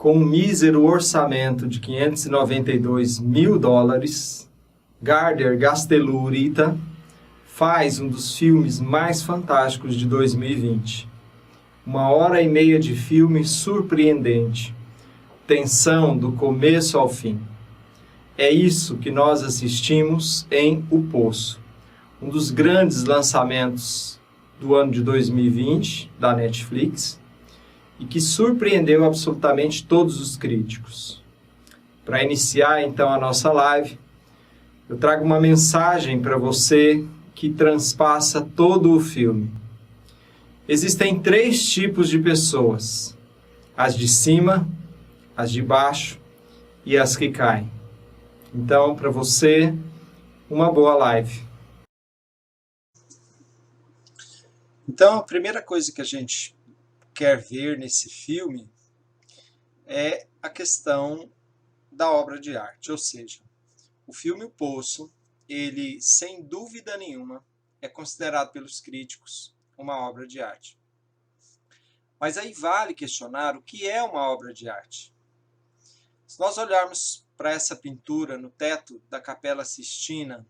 Com um mísero orçamento de $592 mil, Gardner Gastelum faz um dos filmes mais fantásticos de 2020. 1h30 de filme surpreendente, tensão do começo ao fim. É isso que nós assistimos em O Poço, um dos grandes lançamentos do ano de 2020 da Netflix e que surpreendeu absolutamente todos os críticos. Para iniciar então a nossa live, eu trago uma mensagem para você que transpassa todo o filme. Existem 3 tipos de pessoas: as de cima, as de baixo e as que caem. Então, para você, uma boa live. Então, a primeira coisa que a gente quer ver nesse filme é a questão da obra de arte, ou seja, o filme O Poço, ele, sem dúvida nenhuma, é considerado pelos críticos uma obra de arte. Mas aí vale questionar o que é uma obra de arte. Se nós olharmos para essa pintura no teto da Capela Sistina,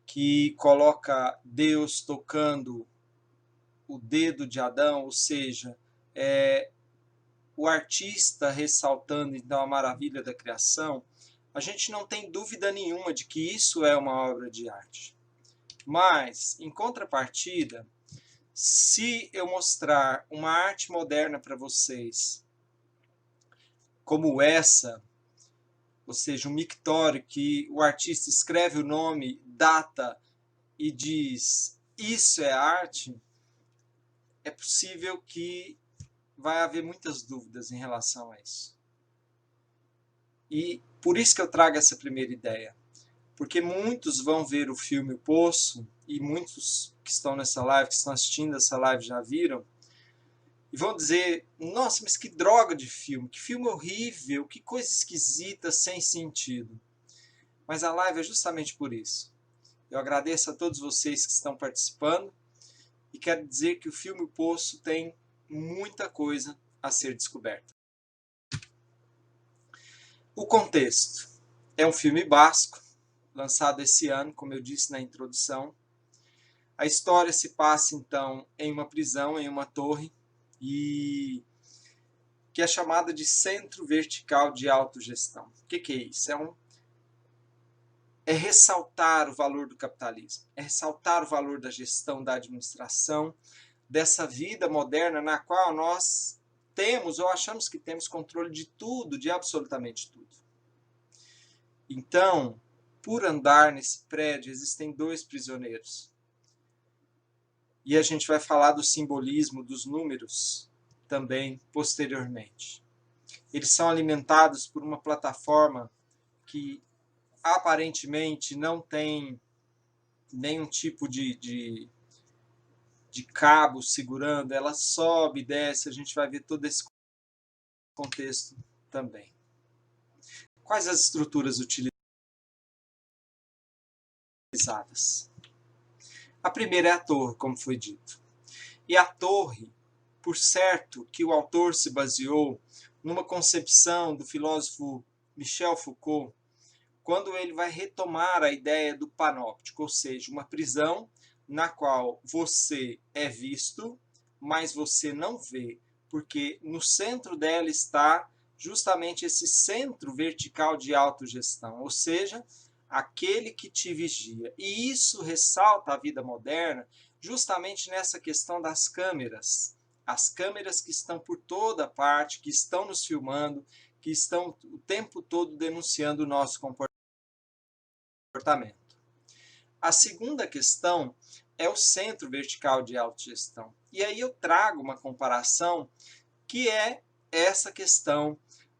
que coloca Deus tocando o dedo de Adão, ou seja, o artista ressaltando então a maravilha da criação, a gente não tem dúvida nenhuma de que isso é uma obra de arte. Mas, em contrapartida, se eu mostrar uma arte moderna para vocês, como essa, ou seja, um mictório que o artista escreve o nome, data e diz isso é arte, é possível que vai haver muitas dúvidas em relação a isso. E por isso que eu trago essa primeira ideia. Porque muitos vão ver o filme O Poço, e muitos que estão nessa live, que estão assistindo essa live já viram, e vão dizer, nossa, mas que droga de filme, que filme horrível, que coisa esquisita, sem sentido. Mas a live é justamente por isso. Eu agradeço a todos vocês que estão participando e quero dizer que o filme O Poço tem muita coisa a ser descoberta. O contexto é um filme basco, lançado esse ano, como eu disse na introdução. A história se passa, então, em uma prisão, em uma torre, e que é chamada de Centro Vertical de Autogestão. O que é isso? É ressaltar o valor do capitalismo, é ressaltar o valor da gestão, da administração, dessa vida moderna na qual nós temos ou achamos que temos controle de tudo, de absolutamente tudo. Então, por andar nesse prédio, existem 2 prisioneiros. E a gente vai falar do simbolismo dos números também posteriormente. Eles são alimentados por uma plataforma que aparentemente não tem nenhum tipo de cabo segurando, ela sobe e desce, a gente vai ver todo esse contexto também. Quais as estruturas utilizadas? A primeira é a torre, como foi dito. E a torre, por certo que o autor se baseou numa concepção do filósofo Michel Foucault, quando ele vai retomar a ideia do panóptico, ou seja, uma prisão na qual você é visto, mas você não vê, porque no centro dela está justamente esse centro vertical de autogestão, ou seja, aquele que te vigia. E isso ressalta a vida moderna justamente nessa questão das câmeras. As câmeras que estão por toda parte, que estão nos filmando, que estão o tempo todo denunciando o nosso comportamento. A segunda questão é o centro vertical de autogestão. E aí eu trago uma comparação que é essa questão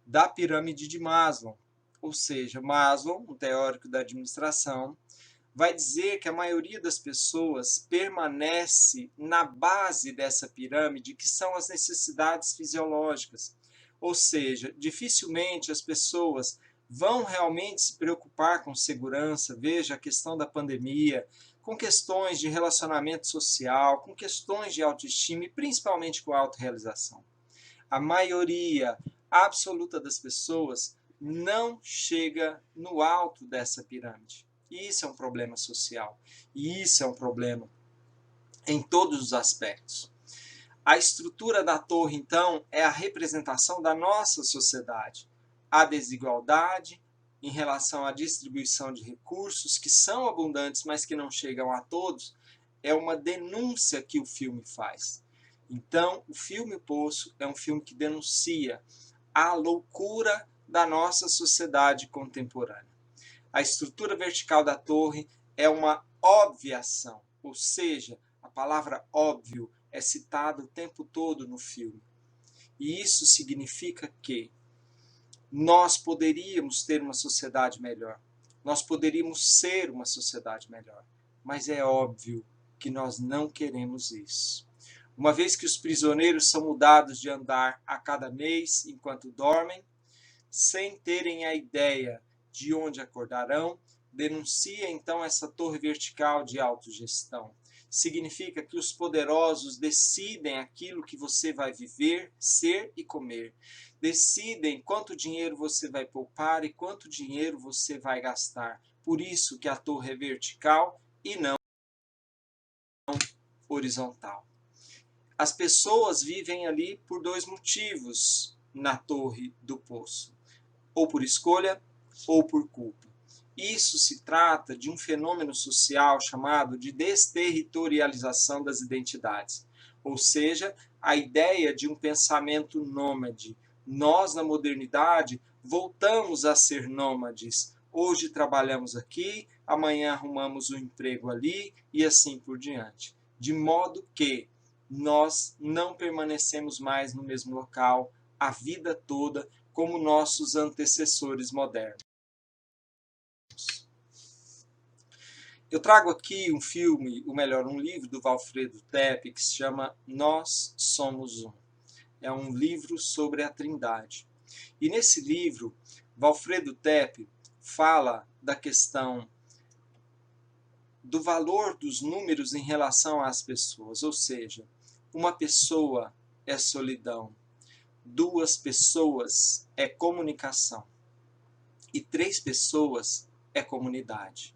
da pirâmide de Maslow. Ou seja, Maslow, um teórico da administração, vai dizer que a maioria das pessoas permanece na base dessa pirâmide, que são as necessidades fisiológicas. Ou seja, dificilmente as pessoas vão realmente se preocupar com segurança, veja a questão da pandemia, com questões de relacionamento social, com questões de autoestima e principalmente com autorrealização. A maioria a absoluta das pessoas não chega no alto dessa pirâmide. E isso é um problema social. E isso é um problema em todos os aspectos. A estrutura da torre, então, é a representação da nossa sociedade. A desigualdade em relação à distribuição de recursos, que são abundantes, mas que não chegam a todos, é uma denúncia que o filme faz. Então, o filme Poço é um filme que denuncia a loucura da nossa sociedade contemporânea. A estrutura vertical da torre é uma obviação, ou seja, a palavra óbvio é citada o tempo todo no filme. E isso significa que nós poderíamos ter uma sociedade melhor, nós poderíamos ser uma sociedade melhor, mas é óbvio que nós não queremos isso. Uma vez que os prisioneiros são mudados de andar a cada mês enquanto dormem, sem terem a ideia de onde acordarão, denuncia então essa torre vertical de autogestão. Significa que os poderosos decidem aquilo que você vai viver, ser e comer. Decidem quanto dinheiro você vai poupar e quanto dinheiro você vai gastar. Por isso que a torre é vertical e não horizontal. As pessoas vivem ali por dois motivos na torre do poço. Ou por escolha, ou por culpa. Isso se trata de um fenômeno social chamado de desterritorialização das identidades, ou seja, a ideia de um pensamento nômade. Nós, na modernidade, voltamos a ser nômades. Hoje trabalhamos aqui, amanhã arrumamos um emprego ali e assim por diante. De modo que nós não permanecemos mais no mesmo local a vida toda, como nossos antecessores modernos. Eu trago aqui um filme, ou melhor, um livro do Valfredo Tepe, que se chama Nós Somos Um. É um livro sobre a Trindade. E nesse livro, Valfredo Tepe fala da questão do valor dos números em relação às pessoas, ou seja, uma pessoa é solidão, 2 pessoas é comunicação e 3 pessoas é comunidade.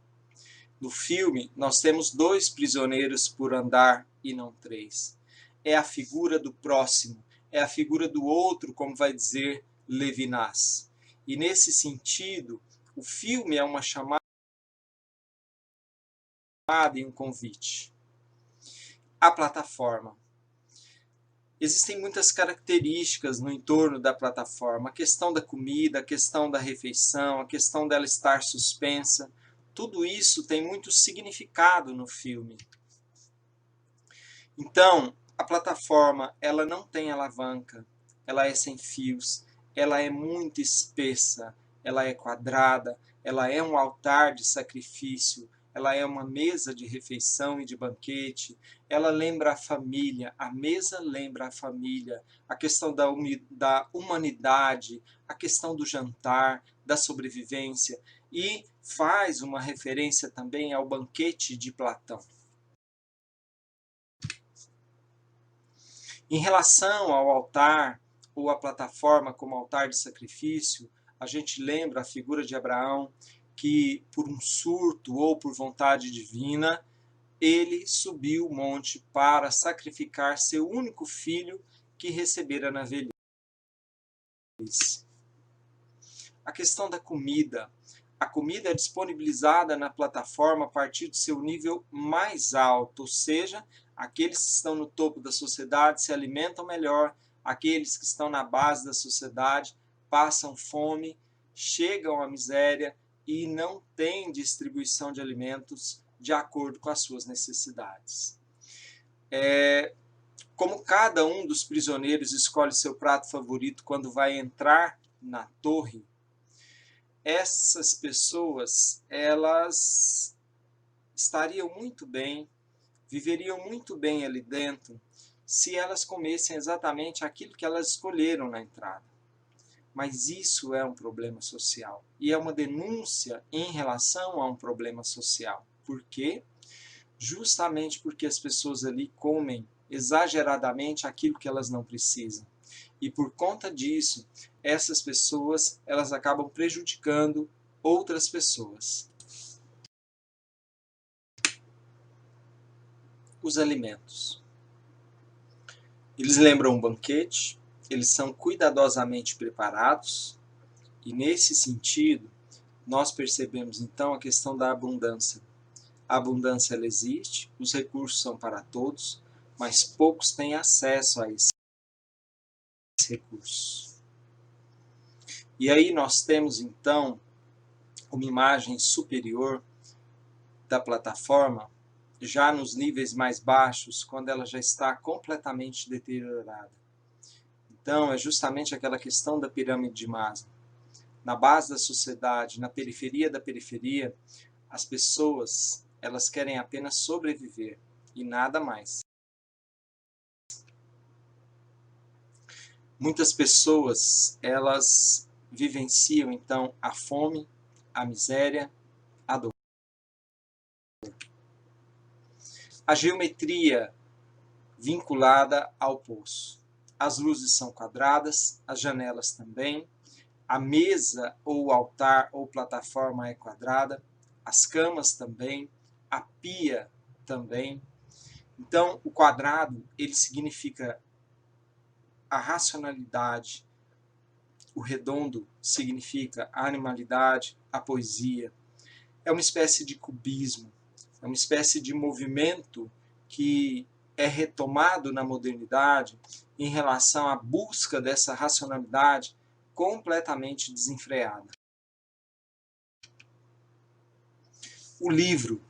No filme, nós temos 2 prisioneiros por andar e não 3. É a figura do próximo, é a figura do outro, como vai dizer Levinas. E nesse sentido, o filme é uma chamada e um convite. A plataforma. Existem muitas características no entorno da plataforma, a questão da comida, a questão da refeição, a questão dela estar suspensa, tudo isso tem muito significado no filme. Então, a plataforma, ela não tem alavanca, ela é sem fios, ela é muito espessa, ela é quadrada, ela é um altar de sacrifício, ela é uma mesa de refeição e de banquete, ela lembra a família, a mesa lembra a família, a questão da humanidade, a questão do jantar, da sobrevivência, e faz uma referência também ao banquete de Platão. Em relação ao altar, ou à plataforma como altar de sacrifício, a gente lembra a figura de Abraão, que por um surto ou por vontade divina, ele subiu o monte para sacrificar seu único filho que recebera na velhice. A questão da comida. A comida é disponibilizada na plataforma a partir do seu nível mais alto, ou seja, aqueles que estão no topo da sociedade se alimentam melhor, aqueles que estão na base da sociedade passam fome, chegam à miséria e não têm distribuição de alimentos de acordo com as suas necessidades. Como cada um dos prisioneiros escolhe seu prato favorito quando vai entrar na torre, essas pessoas, elas estariam muito bem, viveriam muito bem ali dentro, se elas comessem exatamente aquilo que elas escolheram na entrada. Mas isso é um problema social, e é uma denúncia em relação a um problema social. Por quê? Justamente porque as pessoas ali comem exageradamente aquilo que elas não precisam. E por conta disso, essas pessoas elas acabam prejudicando outras pessoas. Os alimentos. Eles lembram um banquete, eles são cuidadosamente preparados, e nesse sentido, nós percebemos então a questão da abundância. A abundância ela existe, os recursos são para todos, mas poucos têm acesso a esses recursos. E aí nós temos então uma imagem superior da plataforma, já nos níveis mais baixos, quando ela já está completamente deteriorada. Então, é justamente aquela questão da pirâmide de Maslow. Na base da sociedade, na periferia da periferia, as pessoas, elas querem apenas sobreviver e nada mais. Muitas pessoas, elas vivenciam então a fome, a miséria, a dor. A geometria vinculada ao poço. As luzes são quadradas, as janelas também, a mesa ou altar ou plataforma é quadrada, as camas também, a pia também. Então, o quadrado, ele significa a racionalidade, o redondo significa a animalidade, a poesia. É uma espécie de cubismo, é uma espécie de movimento que é retomado na modernidade em relação à busca dessa racionalidade completamente desenfreada. O livro,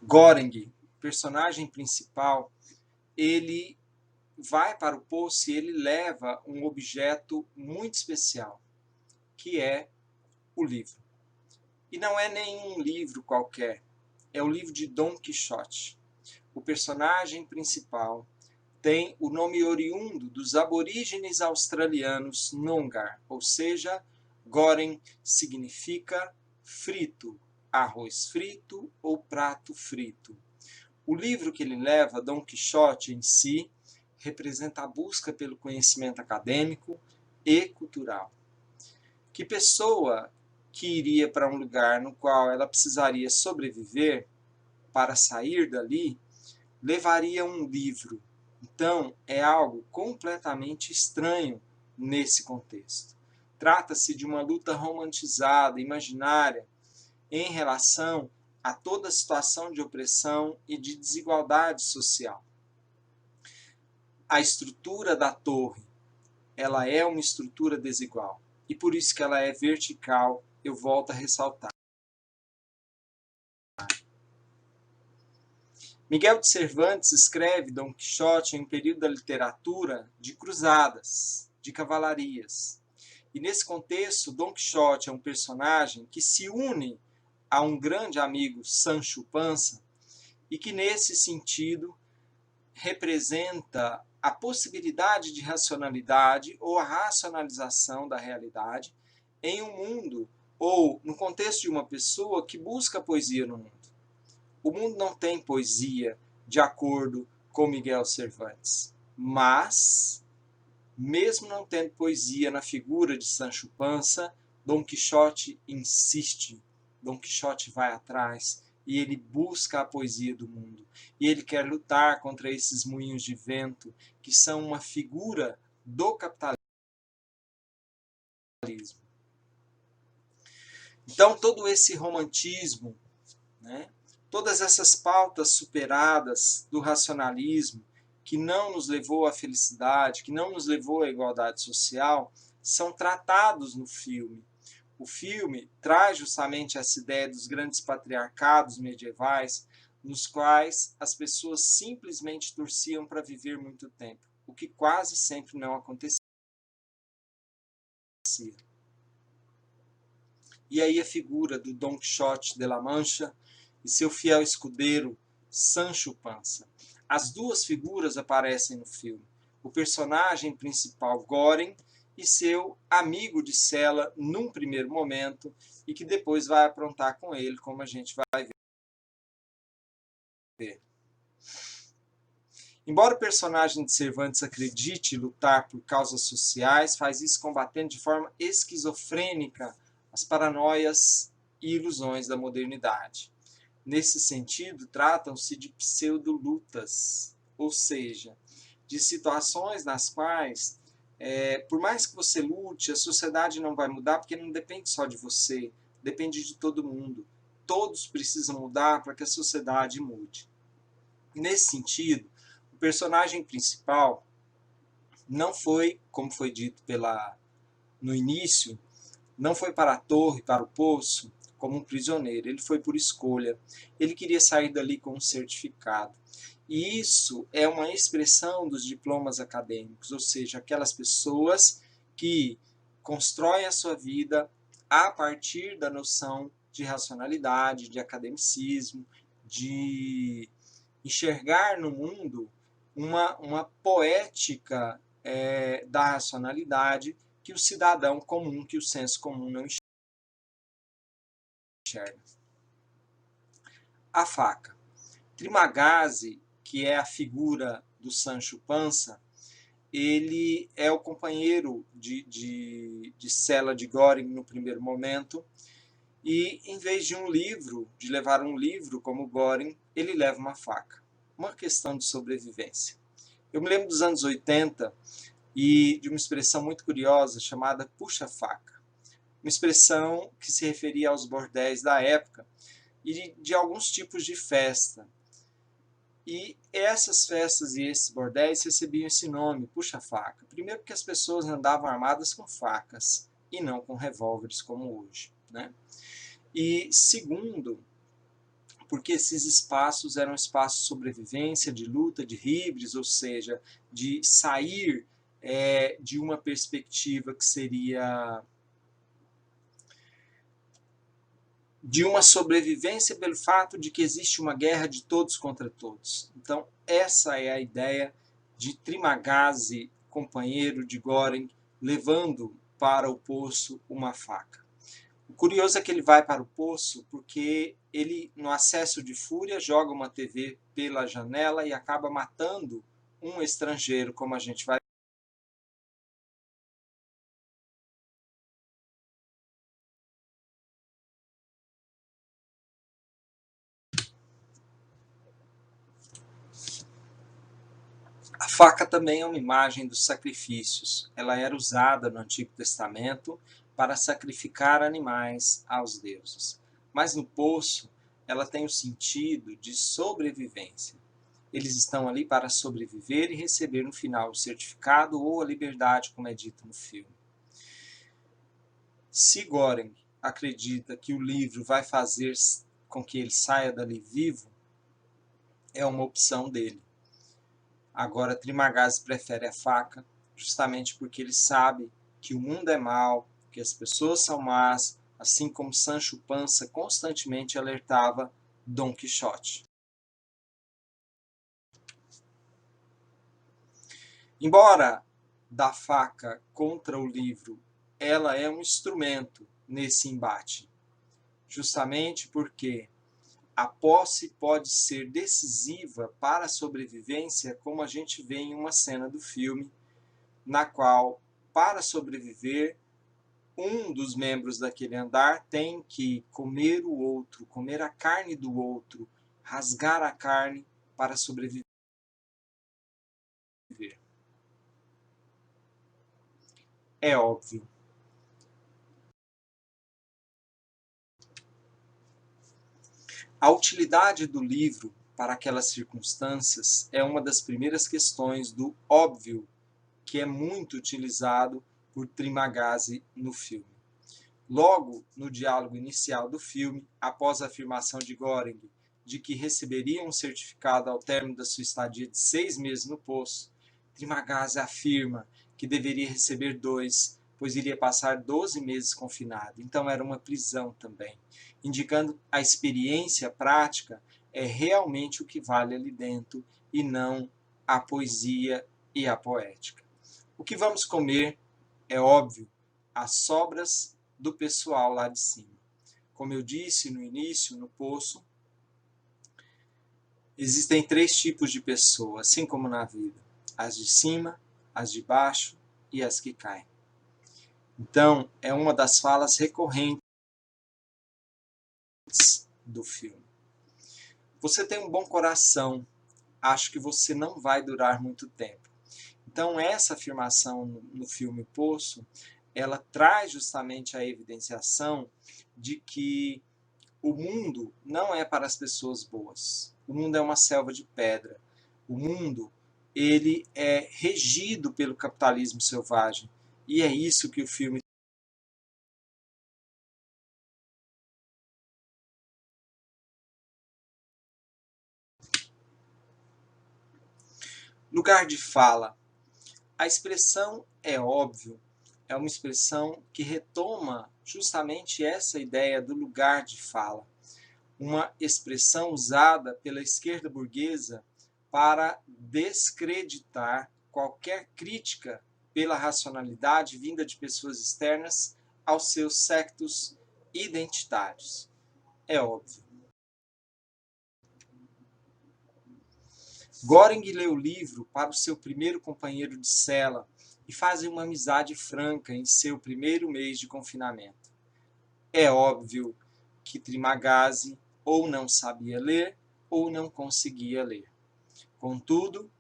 Göring, personagem principal, ele vai para o poço e ele leva um objeto muito especial, que é o livro. E não é nenhum livro qualquer, é o livro de Dom Quixote. O personagem principal tem o nome oriundo dos aborígenes australianos Noongar, ou seja, Göring significa frito, arroz frito ou prato frito. O livro que ele leva, Dom Quixote em si, representa a busca pelo conhecimento acadêmico e cultural. Que pessoa que iria para um lugar no qual ela precisaria sobreviver para sair dali, levaria um livro? Então, é algo completamente estranho nesse contexto. Trata-se de uma luta romantizada, imaginária, em relação a toda a situação de opressão e de desigualdade social. A estrutura da torre, ela é uma estrutura desigual, e por isso que ela é vertical, eu volto a ressaltar. Miguel de Cervantes escreve Dom Quixote em um período da literatura de cruzadas, de cavalarias. E nesse contexto, Dom Quixote é um personagem que se une a um grande amigo, Sancho Panza, e que nesse sentido representa a possibilidade de racionalidade ou a racionalização da realidade em um mundo ou no contexto de uma pessoa que busca poesia no mundo. O mundo não tem poesia de acordo com Miguel Cervantes, mas, mesmo não tendo poesia na figura de Sancho Panza, Dom Quixote insiste, Dom Quixote vai atrás e ele busca a poesia do mundo. E ele quer lutar contra esses moinhos de vento que são uma figura do capitalismo. Então, todo esse romantismo, né? Todas essas pautas superadas do racionalismo, que não nos levou à felicidade, que não nos levou à igualdade social, são tratados no filme. O filme traz justamente essa ideia dos grandes patriarcados medievais, nos quais as pessoas simplesmente torciam para viver muito tempo, o que quase sempre não acontecia. E aí a figura do Dom Quixote de la Mancha e seu fiel escudeiro, Sancho Panza. As duas figuras aparecem no filme. O personagem principal, Göring, e seu amigo de cela num primeiro momento, e que depois vai aprontar com ele, como a gente vai ver. Embora o personagem de Cervantes acredite lutar por causas sociais, faz isso combatendo de forma esquizofrênica as paranoias e ilusões da modernidade. Nesse sentido, tratam-se de pseudolutas, ou seja, de situações nas quais, por mais que você lute, a sociedade não vai mudar porque não depende só de você, depende de todo mundo. Todos precisam mudar para que a sociedade mude. Nesse sentido, o personagem principal não foi, como foi dito no início, não foi para a torre, para o poço, como um prisioneiro. Ele foi por escolha. Ele queria sair dali com um certificado. E isso é uma expressão dos diplomas acadêmicos, ou seja, aquelas pessoas que constroem a sua vida a partir da noção de racionalidade, de academicismo, de enxergar no mundo uma poética da racionalidade que o cidadão comum, que o senso comum não enxerga. A faca. Trimagasi, que é a figura do Sancho Panza, ele é o companheiro de cela de Göring no primeiro momento, e em vez de levar um livro como Göring, ele leva uma faca. Uma questão de sobrevivência. Eu me lembro dos anos 80 e de uma expressão muito curiosa chamada puxa-faca. Uma expressão que se referia aos bordéis da época e de alguns tipos de festa. E essas festas e esses bordéis recebiam esse nome, puxa-faca. Primeiro porque as pessoas andavam armadas com facas e não com revólveres como hoje, né? E segundo, porque esses espaços eram espaços de sobrevivência, de luta, de híbridos, ou seja, de sair de uma perspectiva que seria de uma sobrevivência pelo fato de que existe uma guerra de todos contra todos. Então, essa é a ideia de Trimagasi, companheiro de Göring, levando para o poço uma faca. O curioso é que ele vai para o poço porque ele, no acesso de fúria, joga uma TV pela janela e acaba matando um estrangeiro, como a gente vai. A faca também é uma imagem dos sacrifícios. Ela era usada no Antigo Testamento para sacrificar animais aos deuses. Mas no poço, ela tem o sentido de sobrevivência. Eles estão ali para sobreviver e receber no final o certificado ou a liberdade, como é dito no filme. Se Göring acredita que o livro vai fazer com que ele saia dali vivo, é uma opção dele. Agora, Trimagasi prefere a faca, justamente porque ele sabe que o mundo é mau, que as pessoas são más, assim como Sancho Panza constantemente alertava Dom Quixote. Embora da faca contra o livro, ela é um instrumento nesse embate, justamente porque a posse pode ser decisiva para a sobrevivência, como a gente vê em uma cena do filme, na qual, para sobreviver, um dos membros daquele andar tem que comer o outro, comer a carne do outro, rasgar a carne para sobreviver. É óbvio. A utilidade do livro para aquelas circunstâncias é uma das primeiras questões do óbvio, que é muito utilizado por Trimagasi no filme. Logo no diálogo inicial do filme, após a afirmação de Göring de que receberia um certificado ao término da sua estadia de 6 meses no poço, Trimagasi afirma que deveria receber 2, pois iria passar 12 meses confinado. Então era uma prisão também, indicando a experiência prática é realmente o que vale ali dentro e não a poesia e a poética. O que vamos comer é óbvio, as sobras do pessoal lá de cima. Como eu disse no início, no poço, Existem três tipos de pessoas, assim como na vida: as de cima, as de baixo e as que caem. Então, é uma das falas recorrentes do filme. Você tem um bom coração, acho que você não vai durar muito tempo. Então, essa afirmação no filme Poço, ela traz justamente a evidenciação de que o mundo não é para as pessoas boas. O mundo é uma selva de pedra. O mundo, ele é regido pelo capitalismo selvagem. E é isso que o filme lugar de fala. A expressão é óbvio, é uma expressão que retoma justamente essa ideia do lugar de fala. Uma expressão usada pela esquerda burguesa para descreditar qualquer crítica pela racionalidade vinda de pessoas externas aos seus sectos identitários. É óbvio. Göring lê o livro para o seu primeiro companheiro de cela e fazem uma amizade franca em seu primeiro mês de confinamento. É óbvio que Trimagasi ou não sabia ler ou não conseguia ler. Contudo,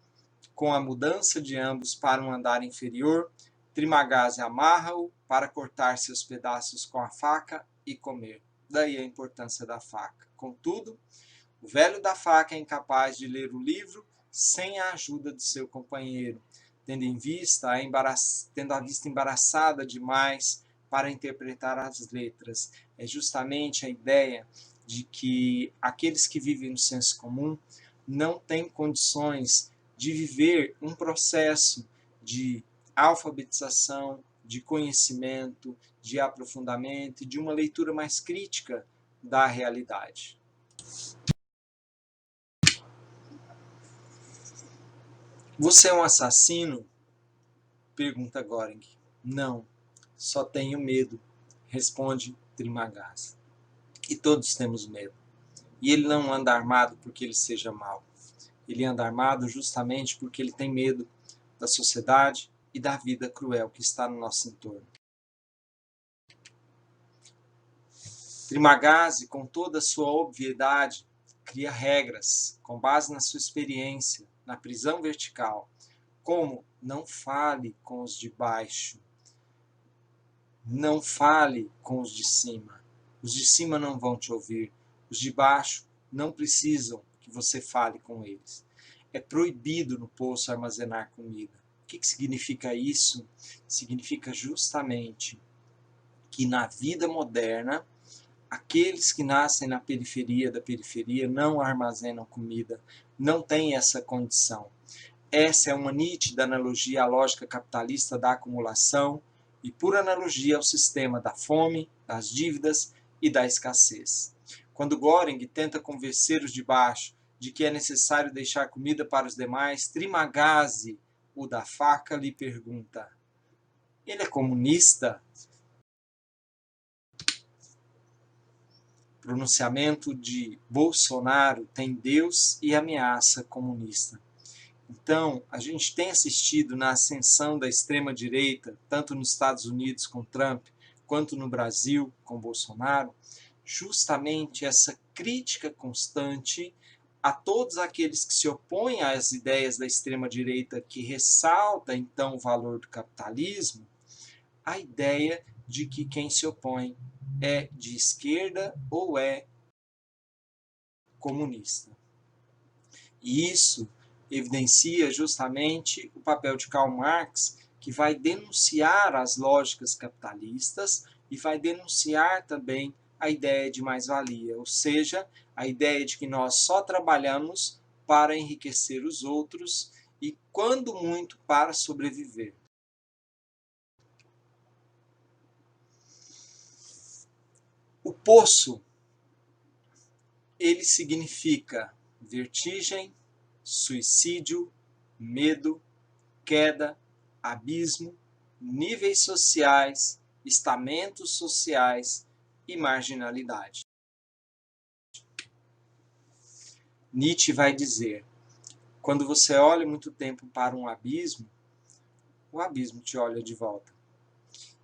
com a mudança de ambos para um andar inferior, Trimagasi amarra-o para cortar seus pedaços com a faca e comer. Daí a importância da faca. Contudo, o velho da faca é incapaz de ler o livro sem a ajuda de seu companheiro, tendo a vista embaraçada demais para interpretar as letras. É justamente a ideia de que aqueles que vivem no senso comum não têm condições de viver um processo de alfabetização, de conhecimento, de aprofundamento e de uma leitura mais crítica da realidade. Você é um assassino? Pergunta Göring. Não, só tenho medo, responde Trimagasi. E todos temos medo. E ele não anda armado porque ele seja mau. Ele anda armado justamente porque ele tem medo da sociedade e da vida cruel que está no nosso entorno. Trimagasi, com toda a sua obviedade, cria regras com base na sua experiência, na prisão vertical, como não fale com os de baixo, não fale com os de cima. Os de cima não vão te ouvir, os de baixo não precisam que você fale com eles. É proibido no poço armazenar comida. O que significa isso? Significa justamente que na vida moderna, aqueles que nascem na periferia da periferia não armazenam comida, não têm essa condição. Essa é uma nítida analogia à lógica capitalista da acumulação e, por analogia, ao sistema da fome, das dívidas e da escassez. Quando Göring tenta convencer os de baixo de que é necessário deixar comida para os demais, Trimagasi, o da faca, lhe pergunta: ele é comunista? Pronunciamento de Bolsonaro tem Deus e ameaça comunista. Então, a gente tem assistido na ascensão da extrema-direita, tanto nos Estados Unidos com Trump, quanto no Brasil com Bolsonaro, justamente essa crítica constante a todos aqueles que se opõem às ideias da extrema-direita, que ressalta então o valor do capitalismo, a ideia de que quem se opõe é de esquerda ou é comunista. E isso evidencia justamente o papel de Karl Marx, que vai denunciar as lógicas capitalistas e vai denunciar também a ideia de mais-valia, ou seja, a ideia de que nós só trabalhamos para enriquecer os outros e, quando muito, para sobreviver. O poço, ele significa vertigem, suicídio, medo, queda, abismo, níveis sociais, estamentos sociais e marginalidade. Nietzsche vai dizer: quando você olha muito tempo para um abismo, o abismo te olha de volta.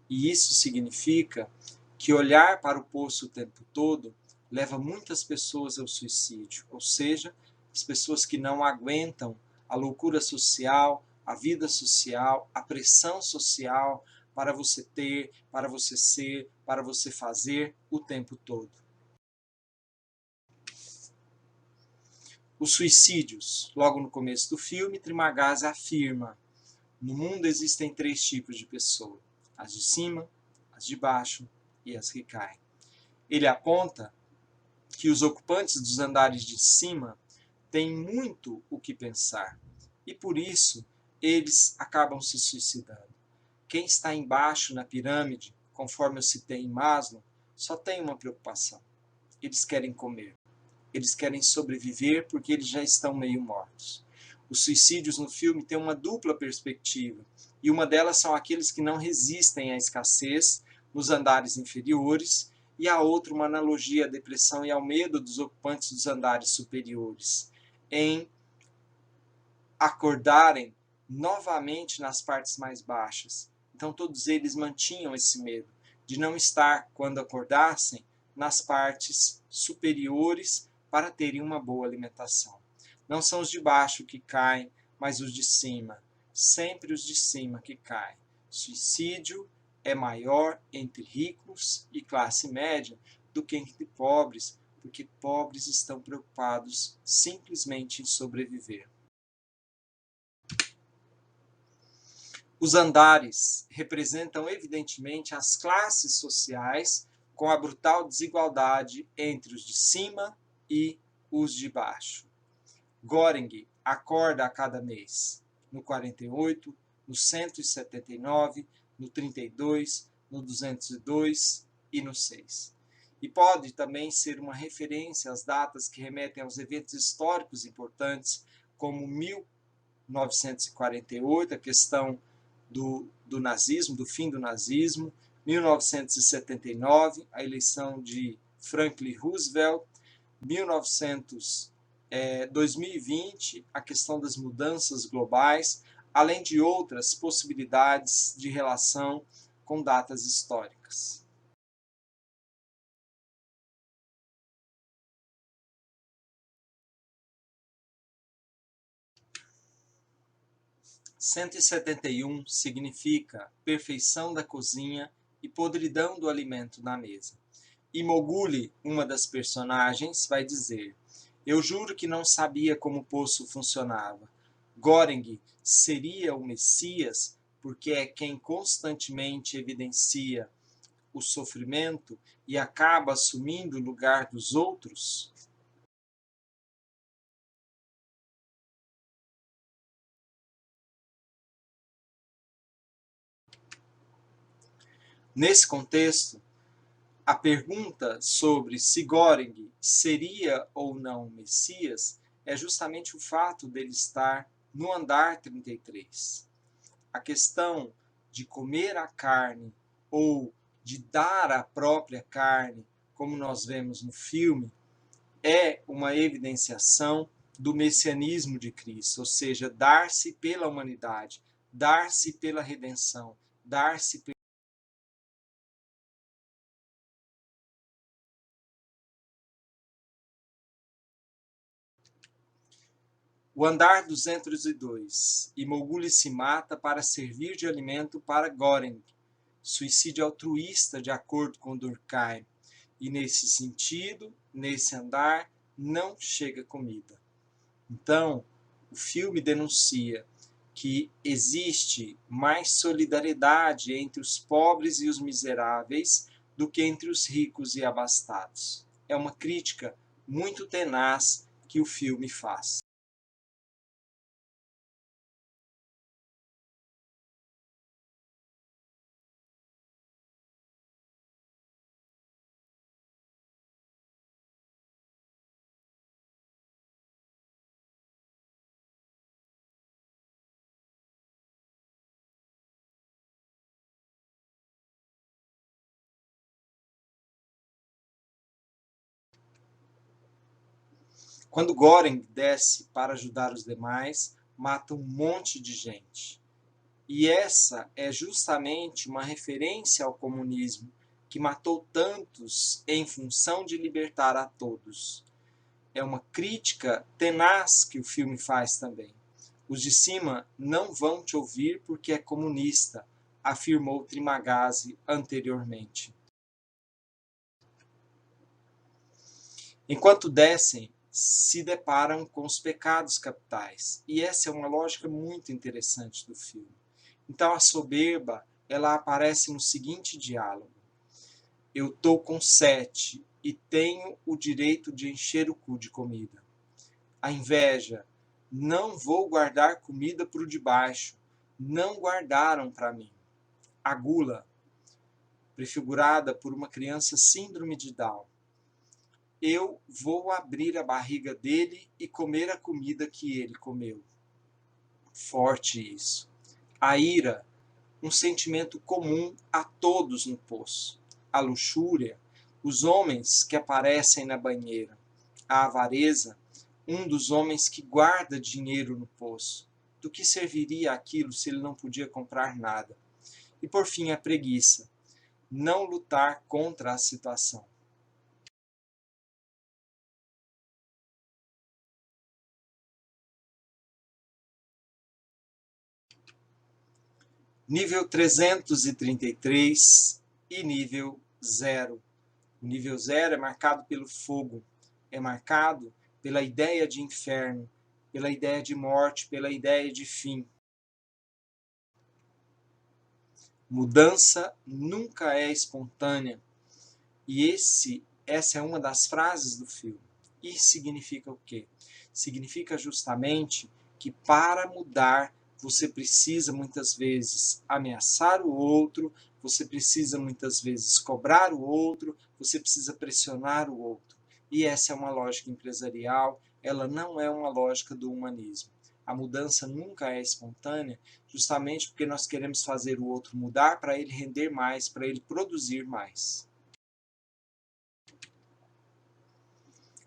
E isso significa que olhar para o poço o tempo todo leva muitas pessoas ao suicídio, ou seja, as pessoas que não aguentam a loucura social, a vida social, a pressão social para você ter, para você ser, para você fazer o tempo todo. Os suicídios. Logo no começo do filme, Trimagasi afirma: no mundo existem 3 tipos de pessoa: as de cima, as de baixo e as que caem. Ele aponta que os ocupantes dos andares de cima têm muito o que pensar e, por isso, eles acabam se suicidando. Quem está embaixo na pirâmide, conforme eu citei em Maslow, só tem uma preocupação: eles querem comer. Eles querem sobreviver porque eles já estão meio mortos. Os suicídios no filme têm uma dupla perspectiva, e uma delas são aqueles que não resistem à escassez nos andares inferiores, e a outra uma analogia à depressão e ao medo dos ocupantes dos andares superiores, em acordarem novamente nas partes mais baixas. Então todos eles mantinham esse medo de não estar, quando acordassem, nas partes superiores para terem uma boa alimentação. Não são os de baixo que caem, mas os de cima. Sempre os de cima que caem. Suicídio é maior entre ricos e classe média do que entre pobres, porque pobres estão preocupados simplesmente em sobreviver. Os andares representam evidentemente as classes sociais, com a brutal desigualdade entre os de cima e os de baixo. Göring acorda a cada mês, no 48, no 179, no 32, no 202 e no 6. E pode também ser uma referência às datas que remetem aos eventos históricos importantes, como 1948, a questão do nazismo, do fim do nazismo, 1979, a eleição de Franklin Roosevelt, 2020, a questão das mudanças globais, além de outras possibilidades de relação com datas históricas. Cento e 171 significa perfeição da cozinha e podridão do alimento na mesa. E Moguli, uma das personagens, vai dizer: eu juro que não sabia como o poço funcionava. Göring seria o Messias porque é quem constantemente evidencia o sofrimento e acaba assumindo o lugar dos outros? Nesse contexto, a pergunta sobre se Göring seria ou não o Messias é justamente o fato dele estar no andar 33. A questão de comer a carne ou de dar a própria carne, como nós vemos no filme, é uma evidenciação do messianismo de Cristo, ou seja, dar-se pela humanidade, dar-se pela redenção, dar-se pela... O andar 202. Moguli se mata para servir de alimento para Göring. Suicídio altruísta, de acordo com Durkheim. E nesse sentido, nesse andar, não chega comida. Então, o filme denuncia que existe mais solidariedade entre os pobres e os miseráveis do que entre os ricos e abastados. É uma crítica muito tenaz que o filme faz. Quando Göring desce para ajudar os demais, mata um monte de gente. E essa é justamente uma referência ao comunismo, que matou tantos em função de libertar a todos. É uma crítica tenaz que o filme faz também. Os de cima não vão te ouvir porque é comunista, afirmou Trimagasi anteriormente. Enquanto descem, se deparam com os pecados capitais. E essa é uma lógica muito interessante do filme. Então a soberba, ela aparece no seguinte diálogo: eu estou com 7 e tenho o direito de encher o cu de comida. A inveja, não vou guardar comida para o de baixo, não guardaram para mim. A gula, prefigurada por uma criança síndrome de Down, eu vou abrir a barriga dele e comer a comida que ele comeu. Forte isso. A ira, um sentimento comum a todos no poço. A luxúria, os homens que aparecem na banheira. A avareza, um dos homens que guarda dinheiro no poço. Do que serviria aquilo se ele não podia comprar nada? E por fim a preguiça, não lutar contra a situação. Nível 333 e nível 0. O nível 0 é marcado pelo fogo, é marcado pela ideia de inferno, pela ideia de morte, pela ideia de fim. Mudança nunca é espontânea. E essa é uma das frases do filme. Isso significa o quê? Significa justamente que para mudar você precisa muitas vezes ameaçar o outro, você precisa muitas vezes cobrar o outro, você precisa pressionar o outro. E essa é uma lógica empresarial, ela não é uma lógica do humanismo. A mudança nunca é espontânea, justamente porque nós queremos fazer o outro mudar para ele render mais, para ele produzir mais.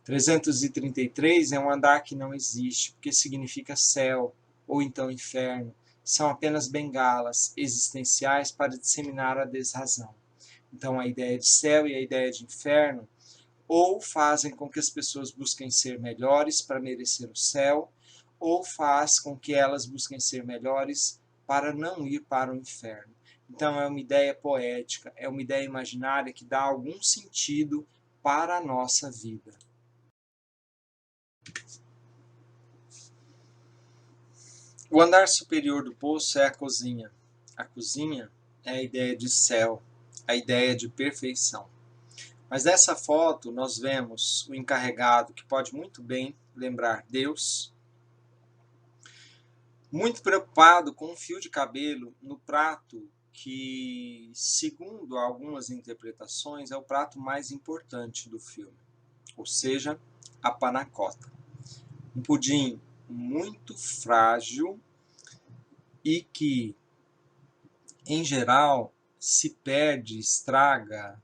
333 é um andar que não existe, porque significa céu, ou então inferno. São apenas bengalas existenciais para disseminar a desrazão. Então a ideia de céu e a ideia de inferno ou fazem com que as pessoas busquem ser melhores para merecer o céu, ou faz com que elas busquem ser melhores para não ir para o inferno. Então é uma ideia poética, é uma ideia imaginária que dá algum sentido para a nossa vida. O andar superior do poço é a cozinha. A cozinha é a ideia de céu, a ideia de perfeição. Mas nessa foto nós vemos o encarregado, que pode muito bem lembrar Deus, muito preocupado com um fio de cabelo no prato que, segundo algumas interpretações, é o prato mais importante do filme, ou seja, a panacota. Um pudim muito frágil e que, em geral, se perde, estraga,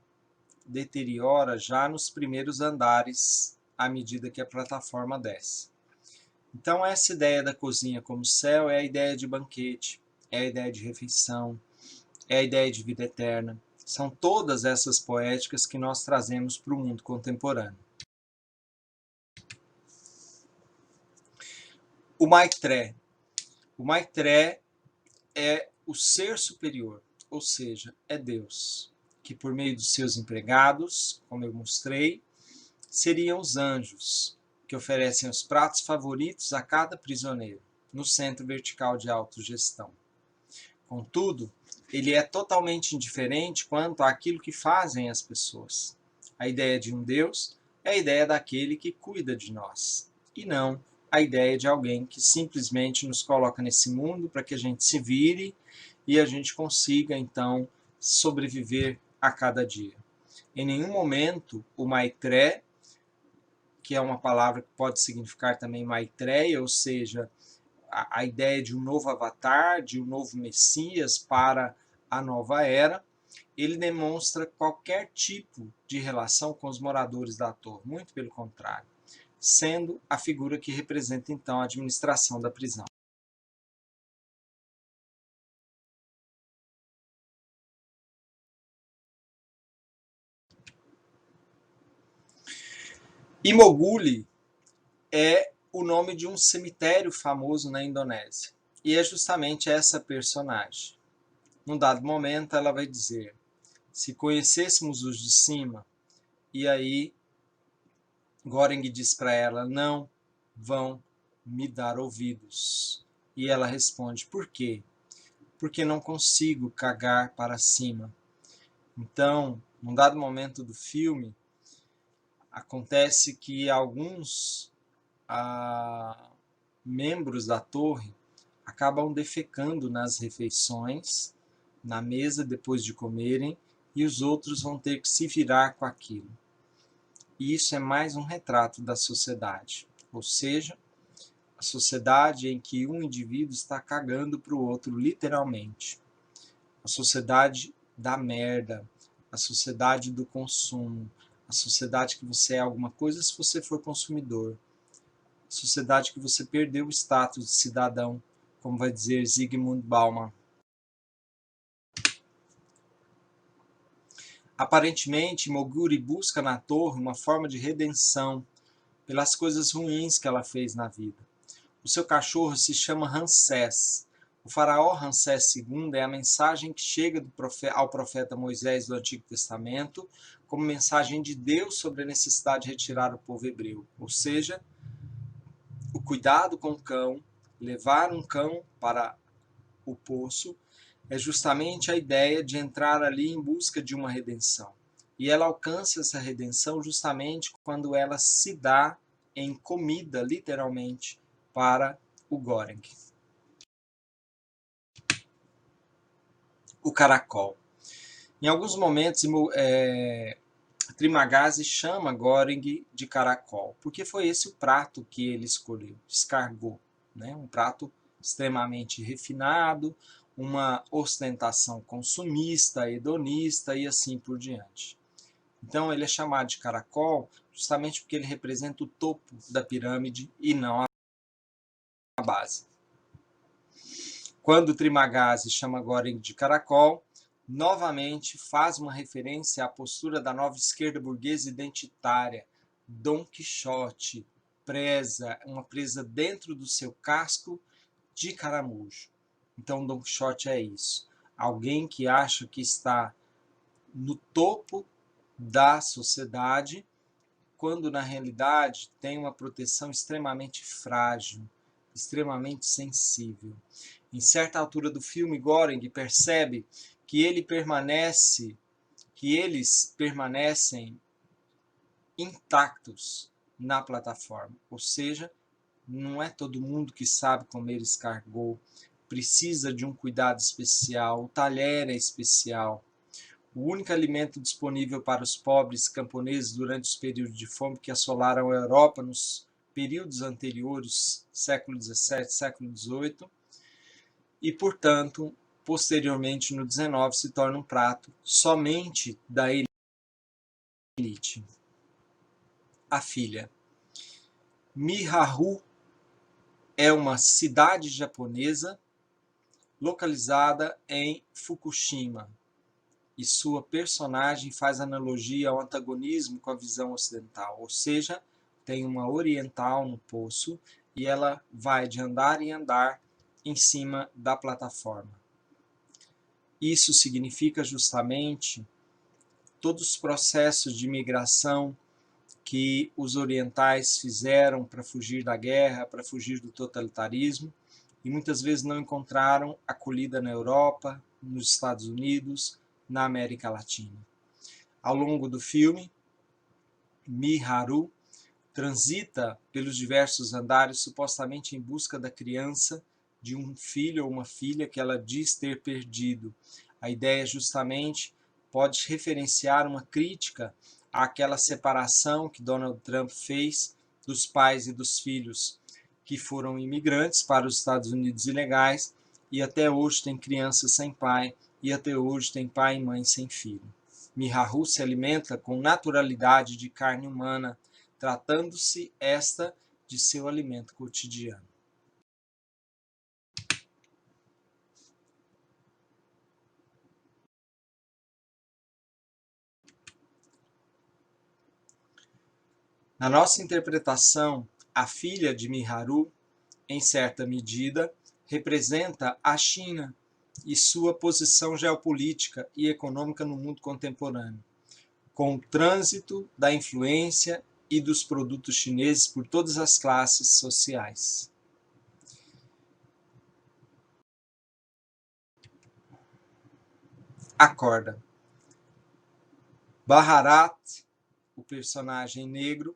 deteriora já nos primeiros andares à medida que a plataforma desce. Então essa ideia da cozinha como céu é a ideia de banquete, é a ideia de refeição, é a ideia de vida eterna. São todas essas poéticas que nós trazemos para o mundo contemporâneo. O Maitreya. O Maitreya é o ser superior, ou seja, é Deus, que por meio dos seus empregados, como eu mostrei, seriam os anjos, que oferecem os pratos favoritos a cada prisioneiro, no centro vertical de autogestão. Contudo, ele é totalmente indiferente quanto àquilo que fazem as pessoas. A ideia de um Deus é a ideia daquele que cuida de nós, e não a ideia de alguém que simplesmente nos coloca nesse mundo para que a gente se vire e a gente consiga, então, sobreviver a cada dia. Em nenhum momento o Maitreya, que é uma palavra que pode significar também Maitreya, ou seja, a ideia de um novo avatar, de um novo Messias para a nova era, ele demonstra qualquer tipo de relação com os moradores da torre, muito pelo contrário. sendo a figura que representa então a administração da prisão. Imoguli é o nome de um cemitério famoso na Indonésia. E é justamente essa personagem. Num dado momento, ela vai dizer: se conhecêssemos os de cima, e aí Goreng diz para ela: não vão me dar ouvidos. E ela responde: por quê? Porque não consigo cagar para cima. Então, num dado momento do filme, acontece que alguns membros da torre acabam defecando nas refeições, na mesa depois de comerem, e os outros vão ter que se virar com aquilo. E isso é mais um retrato da sociedade, ou seja, a sociedade em que um indivíduo está cagando para o outro, literalmente. A sociedade da merda, a sociedade do consumo, a sociedade que você é alguma coisa se você for consumidor, a sociedade que você perdeu o status de cidadão, como vai dizer Zygmunt Bauman. Aparentemente, Moguri busca na torre uma forma de redenção pelas coisas ruins que ela fez na vida. O seu cachorro se chama Ramsés. O faraó Ramsés II é a mensagem que chega ao profeta Moisés do Antigo Testamento como mensagem de Deus sobre a necessidade de retirar o povo hebreu. Ou seja, o cuidado com o cão, levar um cão para o poço, é justamente a ideia de entrar ali em busca de uma redenção. E ela alcança essa redenção justamente quando ela se dá em comida, literalmente, para o Goreng. O caracol. Em alguns momentos, Trimagasi chama Goreng de caracol, porque foi esse o prato que ele escolheu, escargot, né? Um prato extremamente refinado, uma ostentação consumista, hedonista e assim por diante. Então ele é chamado de caracol justamente porque ele representa o topo da pirâmide e não a base. Quando Trimagasi chama Goreng de caracol, novamente faz uma referência à postura da nova esquerda burguesa identitária. Dom Quixote presa, uma presa dentro do seu casco de caramujo. Então Dom Quixote é isso. Alguém que acha que está no topo da sociedade, quando na realidade tem uma proteção extremamente frágil, extremamente sensível. Em certa altura do filme, Goreng percebe que eles permanecem intactos na plataforma, ou seja, não é todo mundo que sabe comer escargot, precisa de um cuidado especial, o talher é especial. O único alimento disponível para os pobres camponeses durante os períodos de fome que assolaram a Europa nos períodos anteriores, século XVII, século XVIII, e, portanto, posteriormente no XIX se torna um prato somente da elite. A filha. Miharu é uma cidade japonesa localizada em Fukushima, e sua personagem faz analogia ao antagonismo com a visão ocidental, ou seja, tem uma oriental no poço e ela vai de andar em andar em cima da plataforma. Isso significa justamente todos os processos de migração que os orientais fizeram para fugir da guerra, para fugir do totalitarismo, e muitas vezes não encontraram acolhida na Europa, nos Estados Unidos, na América Latina. Ao longo do filme, Miharu transita pelos diversos andares supostamente em busca da criança, de um filho ou uma filha que ela diz ter perdido. A ideia justamente pode referenciar uma crítica àquela separação que Donald Trump fez dos pais e dos filhos que foram imigrantes para os Estados Unidos ilegais e até hoje tem crianças sem pai e até hoje tem pai e mãe sem filho. Miharu se alimenta com naturalidade de carne humana, tratando-se esta de seu alimento cotidiano. Na nossa interpretação, a filha de Miharu, em certa medida, representa a China e sua posição geopolítica e econômica no mundo contemporâneo, com o trânsito da influência e dos produtos chineses por todas as classes sociais. Acorda. Baharat, o personagem negro,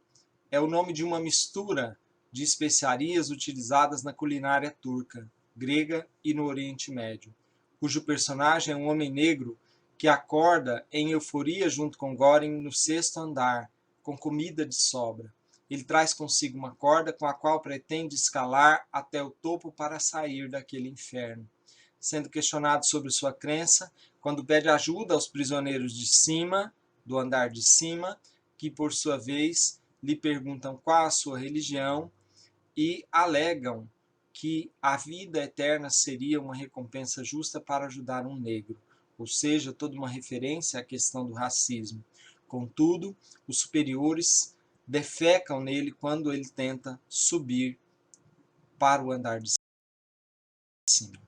é o nome de uma mistura de especiarias utilizadas na culinária turca, grega e no Oriente Médio, cujo personagem é um homem negro que acorda em euforia junto com Goring no sexto andar, com comida de sobra. Ele traz consigo uma corda com a qual pretende escalar até o topo para sair daquele inferno. Sendo questionado sobre sua crença, quando pede ajuda aos prisioneiros de cima, do andar de cima, que por sua vez lhe perguntam qual a sua religião e alegam que a vida eterna seria uma recompensa justa para ajudar um negro, ou seja, toda uma referência à questão do racismo. Contudo, os superiores defecam nele quando ele tenta subir para o andar de cima.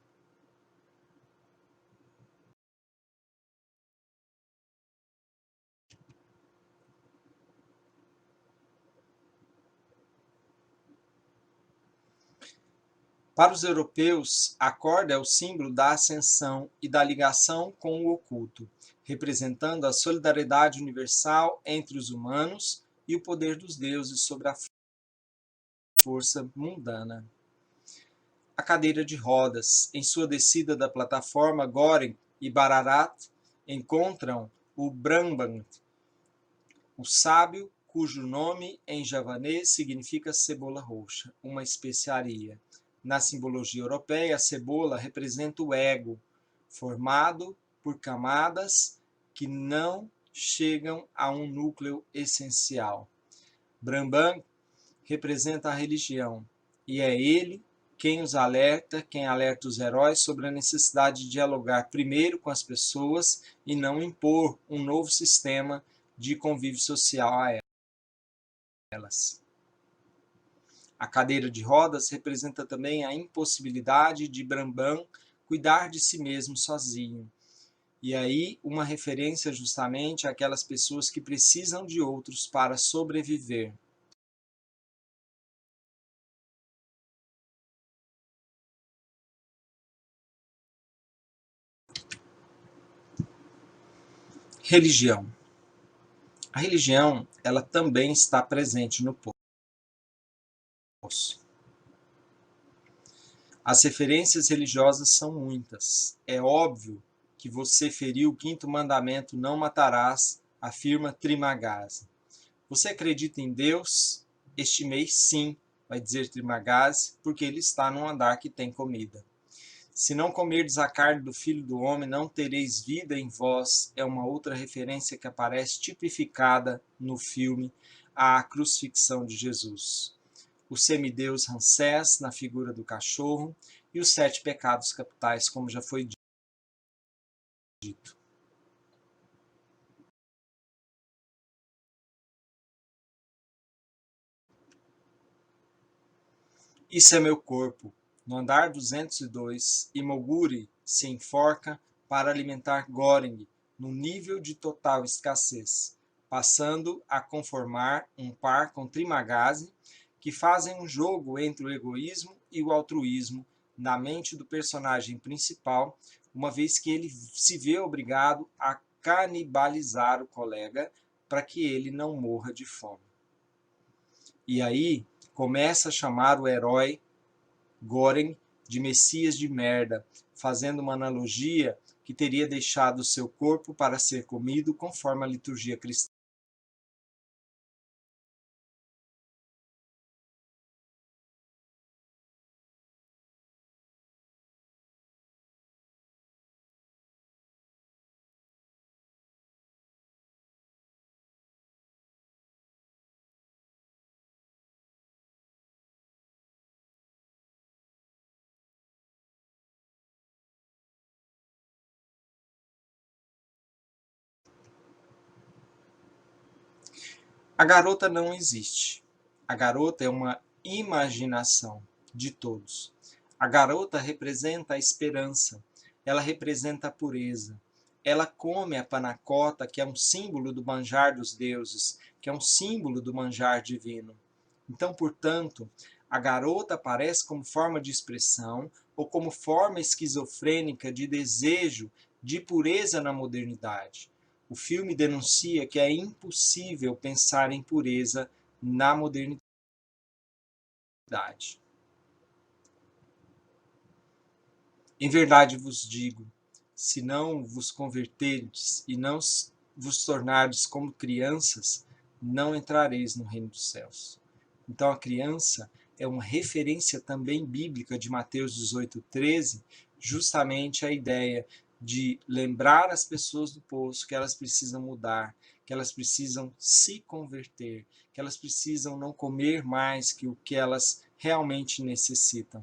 Para os europeus, a corda é o símbolo da ascensão e da ligação com o oculto, representando a solidariedade universal entre os humanos e o poder dos deuses sobre a força mundana. A cadeira de rodas, em sua descida da plataforma, Goring e Bararat encontram o Brahman, o sábio cujo nome em javanês significa cebola roxa, uma especiaria. Na simbologia europeia, a cebola representa o ego, formado por camadas que não chegam a um núcleo essencial. Brahman representa a religião, e é ele quem alerta os heróis sobre a necessidade de dialogar primeiro com as pessoas e não impor um novo sistema de convívio social a elas. A cadeira de rodas representa também a impossibilidade de Brahman cuidar de si mesmo sozinho. E aí, uma referência justamente àquelas pessoas que precisam de outros para sobreviver. Religião. A religião, ela também está presente no poço. As referências religiosas são muitas. É óbvio que você feriu o quinto mandamento, não matarás, afirma Trimagasi. Você acredita em Deus? Este mês sim, vai dizer Trimagasi, porque ele está num andar que tem comida. Se não comerdes a carne do Filho do Homem, não tereis vida em vós, é uma outra referência que aparece tipificada no filme A Crucifixão de Jesus. O semideus Ramsés, na figura do cachorro, e os 7 pecados capitais, como já foi dito. Isso é meu corpo. No andar 202, Imoguri se enforca para alimentar Goring no nível de total escassez, passando a conformar um par com Trimagasi, que fazem um jogo entre o egoísmo e o altruísmo na mente do personagem principal, uma vez que ele se vê obrigado a canibalizar o colega para que ele não morra de fome. E aí começa a chamar o herói Goring de Messias de merda, fazendo uma analogia que teria deixado seu corpo para ser comido conforme a liturgia cristã. A garota não existe. A garota é uma imaginação de todos. A garota representa a esperança, ela representa a pureza. Ela come a panacota, que é um símbolo do manjar dos deuses, que é um símbolo do manjar divino. Então, portanto, a garota aparece como forma de expressão ou como forma esquizofrênica de desejo de pureza na modernidade. O filme denuncia que é impossível pensar em pureza na modernidade. Em verdade vos digo, se não vos converterdes e não vos tornardes como crianças, não entrareis no reino dos céus. Então a criança é uma referência também bíblica de Mateus 18:13, justamente a ideia de lembrar as pessoas do poço que elas precisam mudar, que elas precisam se converter, que elas precisam não comer mais que o que elas realmente necessitam.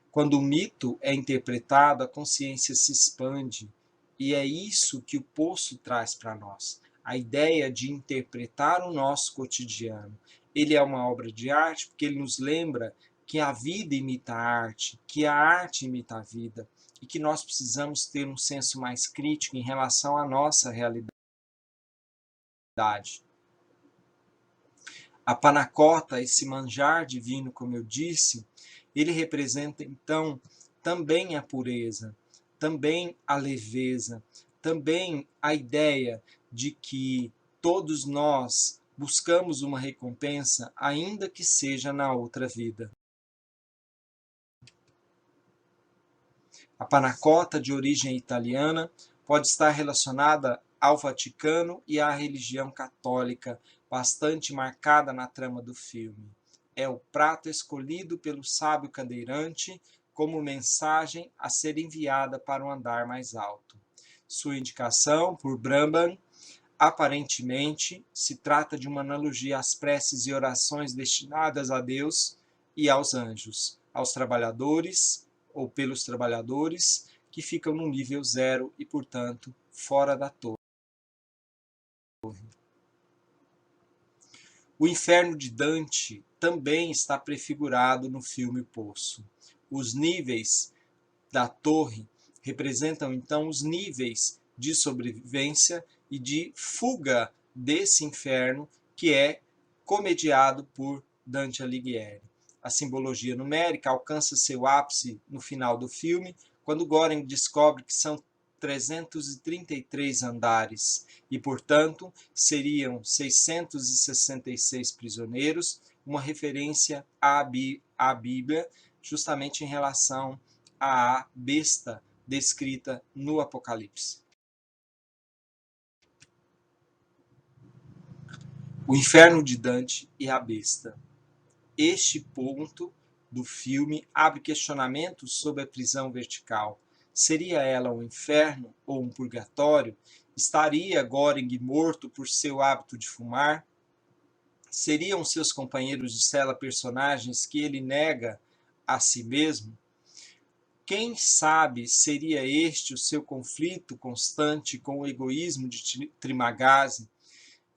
Quando o mito é interpretado, a consciência se expande, e é isso que o Poço traz para nós. A ideia de interpretar o nosso cotidiano. Ele é uma obra de arte porque ele nos lembra que a vida imita a arte, que a arte imita a vida, e que nós precisamos ter um senso mais crítico em relação à nossa realidade. A panacota, esse manjar divino, como eu disse, ele representa então também a pureza, também a leveza, também a ideia de que todos nós buscamos uma recompensa, ainda que seja na outra vida. A panacota, de origem italiana, pode estar relacionada ao Vaticano e à religião católica, bastante marcada na trama do filme. É o prato escolhido pelo sábio cadeirante como mensagem a ser enviada para um andar mais alto. Sua indicação, por Bramban, aparentemente se trata de uma analogia às preces e orações destinadas a Deus e aos anjos, aos trabalhadores ou pelos trabalhadores que ficam no nível 0 e, portanto, fora da torre. O inferno de Dante também está prefigurado no filme Poço. Os níveis da torre representam então os níveis de sobrevivência e de fuga desse inferno que é comediado por Dante Alighieri. A simbologia numérica alcança seu ápice no final do filme, quando Göring descobre que são 333 andares e, portanto, seriam 666 prisioneiros, uma referência à Bíblia, justamente em relação à besta descrita no Apocalipse. O inferno de Dante e a besta. Este ponto do filme abre questionamentos sobre a prisão vertical. Seria ela um inferno ou um purgatório? Estaria Göring morto por seu hábito de fumar? Seriam seus companheiros de cela personagens que ele nega a si mesmo? Quem sabe seria este o seu conflito constante com o egoísmo de Trimagasi,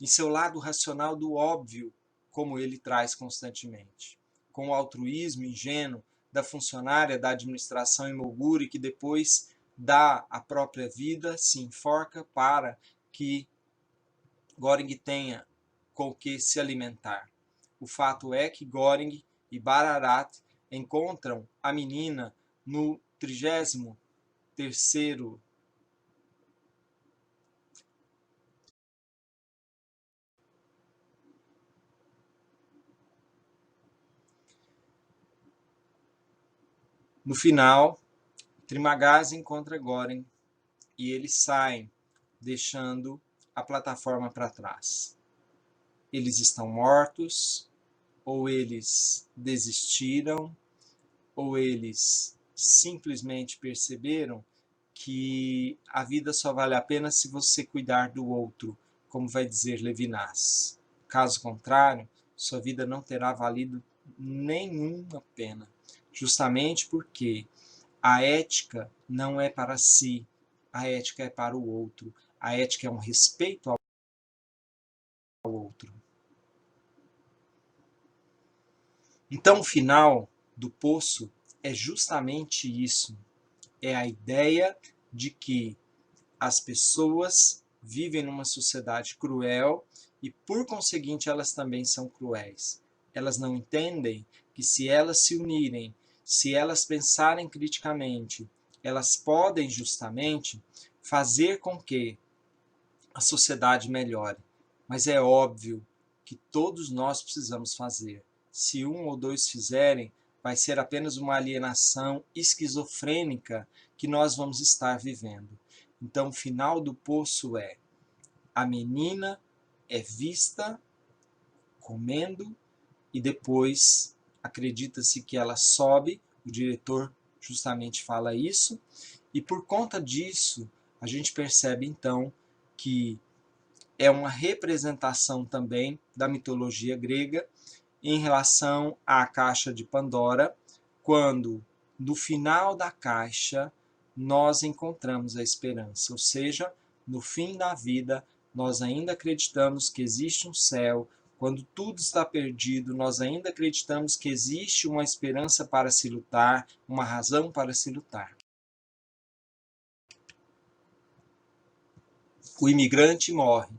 em seu lado racional do óbvio, como ele traz constantemente, com o altruísmo ingênuo da funcionária da administração Imoguri que depois dá a própria vida, se enforca para que Göring tenha com que se alimentar. O fato é que Göring e Bararat encontram a menina no 33º No final, Trimagasi encontra Göring e eles saem, deixando a plataforma para trás. Eles estão mortos, ou eles desistiram, ou eles simplesmente perceberam que a vida só vale a pena se você cuidar do outro, como vai dizer Levinas. Caso contrário, sua vida não terá valido nenhuma pena, justamente porque a ética não é para si, a ética é para o outro. A ética é um respeito ao outro. Então, o final do poço é justamente isso. É a ideia de que as pessoas vivem numa sociedade cruel e, por conseguinte, elas também são cruéis. Elas não entendem que, se elas se unirem, se elas pensarem criticamente, elas podem justamente fazer com que a sociedade melhore. Mas é óbvio que todos nós precisamos fazer. Se um ou dois fizerem, vai ser apenas uma alienação esquizofrênica que nós vamos estar vivendo. Então, o final do poço é: a menina é vista comendo e depois acredita-se que ela sobe, o diretor justamente fala isso, e por conta disso a gente percebe então que é uma representação também da mitologia grega em relação à caixa de Pandora, quando no final da caixa nós encontramos a esperança, ou seja, no fim da vida nós ainda acreditamos que existe um céu. Quando tudo está perdido, nós ainda acreditamos que existe uma esperança para se lutar, uma razão para se lutar. O imigrante morre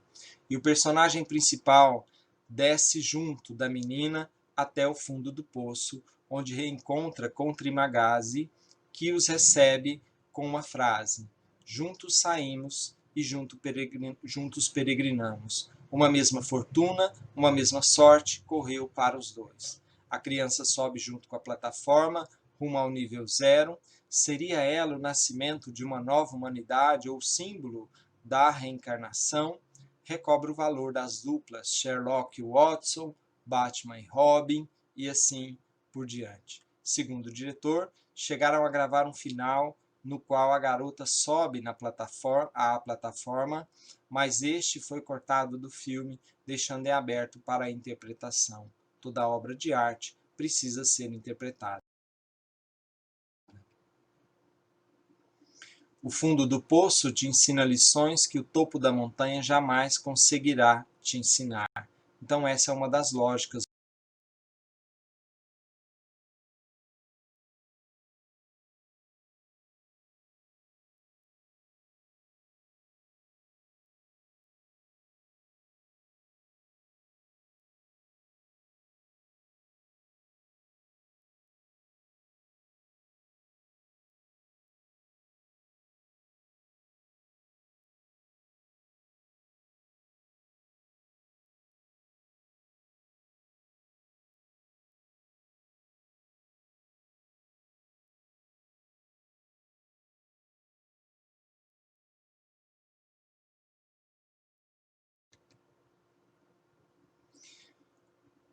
e o personagem principal desce junto da menina até o fundo do poço, onde reencontra com Trimagasi, que os recebe com uma frase: juntos saímos e juntos peregrinamos. Uma mesma fortuna, uma mesma sorte correu para os dois. A criança sobe junto com a plataforma, rumo ao nível 0. Seria ela o nascimento de uma nova humanidade ou símbolo da reencarnação? Recobra o valor das duplas Sherlock e Watson, Batman e Robin, e assim por diante. Segundo o diretor, chegaram a gravar um final no qual a garota sobe à plataforma, mas este foi cortado do filme, deixando em aberto para a interpretação. Toda obra de arte precisa ser interpretada. O fundo do poço te ensina lições que o topo da montanha jamais conseguirá te ensinar. Então essa é uma das lógicas.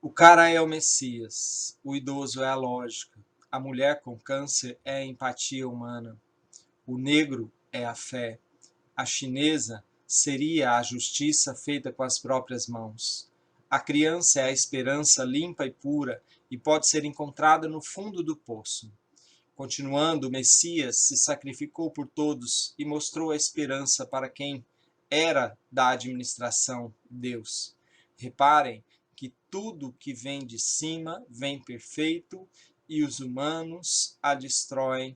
O cara é o Messias, o idoso é a lógica, a mulher com câncer é a empatia humana, o negro é a fé, a chinesa seria a justiça feita com as próprias mãos. A criança é a esperança limpa e pura e pode ser encontrada no fundo do poço. Continuando, o Messias se sacrificou por todos e mostrou a esperança para quem era da administração, Deus. Reparem que tudo que vem de cima vem perfeito e os humanos a destroem